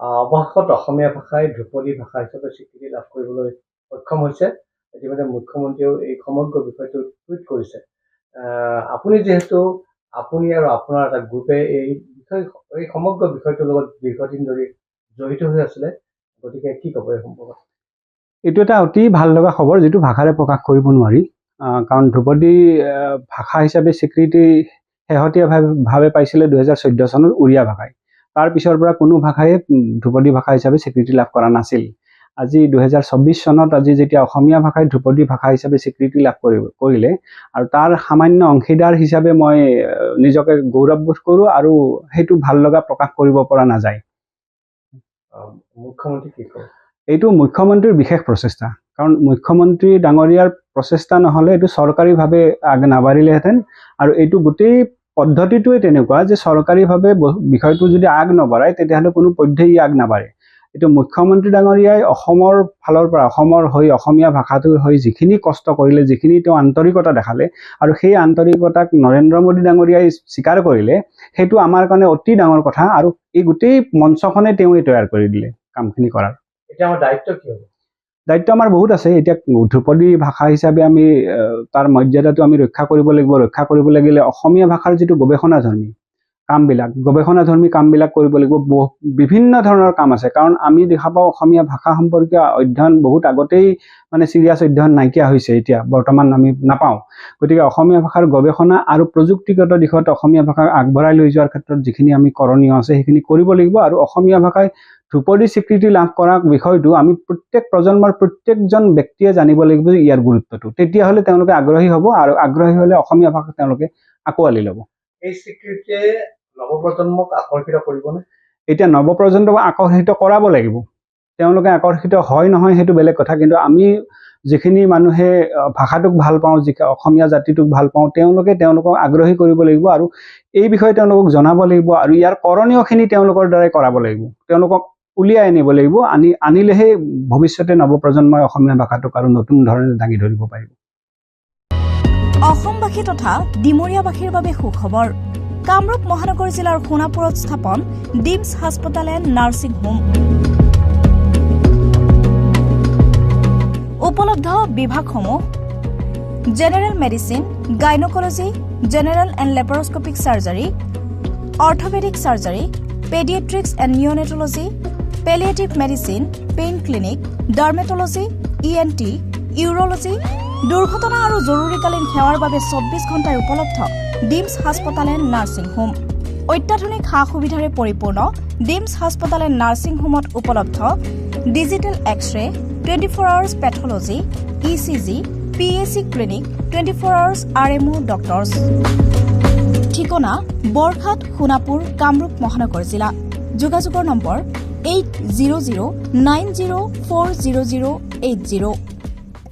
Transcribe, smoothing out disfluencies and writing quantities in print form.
অৱশেষত অসমীয়া ভাষাই ধ্ৰুপদী ভাষা হিচাপে স্বীকৃতি লাভ কৰিবলৈ সক্ষম হৈছে। ইতিমধ্যে মুখ্যমন্ত্ৰীয়েও এই সমগ্ৰ বিষয়টো টুইট কৰিছে। আপুনি যিহেতু আপুনি আৰু আপোনাৰ এটা গ্ৰুপে এই সমগ্ৰ বিষয়টোৰ লগত দীৰ্ঘদিন ধৰি জড়িত হৈ আছিলে, গতিকে কি ক'ব এই সম্পৰ্কত? এইটো এটা অতি ভাল লগা খবৰ, যিটো ভাষাৰে প্ৰকাশ কৰিব নোৱাৰি। কাৰণ ধ্ৰুপদী ভাষা হিচাপে স্বীকৃতি শেহতীয়াভাৱে পাইছিলে 2014 চনত উৰিয়া ভাষাই। তাৰ পিছৰ পৰা কোনো ভাষাই ধ্ৰুপদী ভাষা হিচাপে স্বীকৃতি লাভ কৰা নাছিল। আজি 2024 চনত আজি যেতিয়া অসমীয়া ভাষাই ধ্ৰুপদী ভাষা হিচাপে স্বীকৃতি লাভ কৰিলে, আৰু তাৰ সামান্য অংশীদাৰ হিচাপে মই নিজকে গৌৰৱবোধ কৰোঁ, আৰু সেইটো ভাল লগা প্ৰকাশ কৰিব পৰা নাযায়। মুখ্যমন্ত্ৰী কি কয়? এইটো মুখ্যমন্ত্ৰীৰ বিশেষ প্ৰচেষ্টা, কাৰণ মুখ্যমন্ত্ৰী ডাঙৰীয়াৰ প্ৰচেষ্টা নহ'লে এইটো চৰকাৰীভাৱে আগ নাবাঢ়িলেহেঁতেন। আৰু এইটো গোটেই পদ্ধতিটোৱে তেনেকুৱা যে চৰকাৰীভাৱে বিষয়টো যদি আগ নবঢ়ায় তেতিয়াহ'লে কোনো পধ্যেই আগ নাবাঢ়ে। এইটো মুখ্যমন্ত্ৰী ডাঙৰীয়াই অসমৰ ফালৰ পৰা অসমৰ হৈ অসমীয়া ভাষাটোৰ হৈ যিখিনি কষ্ট কৰিলে, যিখিনি তেওঁ আন্তৰিকতা দেখালে, আৰু সেই আন্তৰিকতাক নৰেন্দ্ৰ মোদী ডাঙৰীয়াই স্বীকাৰ কৰিলে, সেইটো আমাৰ কাৰণে অতি ডাঙৰ কথা। আৰু এই গোটেই মঞ্চখনে তেওঁই তৈয়াৰ কৰি দিলে কামখিনি কৰাৰ। এতিয়া আমাৰ দায়িত্ব কি হ'ব? দায়িত্ব আমাৰ বহুত আছে। এতিয়া ধ্ৰুপদী ভাষা হিচাপে আমি তাৰ মৰ্যাদাটো আমি ৰক্ষা কৰিব লাগিব। ৰক্ষা কৰিব লাগিলে অসমীয়া ভাষাৰ যিটো গৱেষণাধৰ্মী কামবিলাক কৰিব লাগিব। বিভিন্ন ধৰণৰ কাম আছে, কাৰণ আমি দেখা পাওঁ অসমীয়া ভাষা সম্পৰ্কীয় অধ্যয়ন বহুত আগতেই চিৰিয়াছ অধ্যয়ন নাইকিয়া হৈছে, এতিয়া বৰ্তমান আমি নাপাওঁ। গতিকে অসমীয়া ভাষাৰ গৱেষণা আৰু প্ৰযুক্তিগত দিশত অসমীয়া ভাষাক আগবঢ়াই লৈ যোৱাৰ ক্ষেত্ৰত যিখিনি আমি কৰণীয় আছে সেইখিনি কৰিব লাগিব। আৰু অসমীয়া ভাষাই ধ্ৰুপদী স্বীকৃতি লাভ কৰা বিষয়টো আমি প্ৰত্যেক প্ৰজন্মৰ প্ৰত্যেকজন ব্যক্তিয়ে জানিব লাগিব যে ইয়াৰ গুৰুত্বটো। তেতিয়াহ'লে তেওঁলোকে আগ্ৰহী হ'ব, আৰু আগ্ৰহী হ'লে অসমীয়া ভাষাক তেওঁলোকে আঁকোৱালি ল'ব। এই স্বীকৃতিয়ে নৱপ্ৰজন্মক আকৰ্ষিত কৰিবনে? এতিয়া নৱপ্ৰজন্মক আকৰ্ষিত কৰাব লাগিব। তেওঁলোকে আকৰ্ষিত হয় নহয় সেইটো বেলেগ কথা, কিন্তু আমি যিখিনি মানুহে ভাষাটোক ভাল পাওঁ, অসমীয়া জাতিটোক ভাল পাওঁ, তেওঁলোকক আগ্ৰহী কৰিব লাগিব, আৰু এই বিষয়ে তেওঁলোকক জনাব লাগিব, আৰু ইয়াৰ কৰণীয়খিনি তেওঁলোকৰ দ্বাৰাই কৰাব লাগিব। তেওঁলোকক উলিয়াই আনিব লাগিব। আনিলেহে ভৱিষ্যতে নৱপ্ৰজন্মই অসমীয়া ভাষাটোক আৰু নতুন ধৰণে দাঙি ধৰিব পাৰিব। অসমবাসী তথা ডিমৰীয়াবাসীৰ বাবে সুখবৰ। কামৰূপ মহানগৰ জিলাৰ সোণাপুৰত স্থাপন ডিমছ হাস্পতাল এণ্ড নাৰ্ছিং হোম। উপলব্ধ বিভাগসমূহ: general medicine, gynaecology, general and laparoscopic surgery, orthopaedic surgery, paediatrics and neonatology, palliative medicine, pain clinic, dermatology, ENT, urology, দুৰ্ঘটনা আৰু জৰুৰীকালীন সেৱাৰ বাবে 24 ঘণ্টাই উপলব্ধ ডিমছ হাস্পতাল এণ্ড নাৰ্ছিং হোম। অত্যাধুনিক সা সুবিধাৰে পৰিপূৰ্ণ ডিমছ হাস্পতাল এণ্ড নাৰ্ছিং হোমত উপলব্ধ digital X-ray, 24 hours pathology, ECG, PAC clinic, 24 hours RMO doctors. ঠিকনা: বৰঘাট, সোণাপুৰ, কামৰূপ মহানগৰ জিলা। যোগাযোগৰ নম্বৰ 8009040080।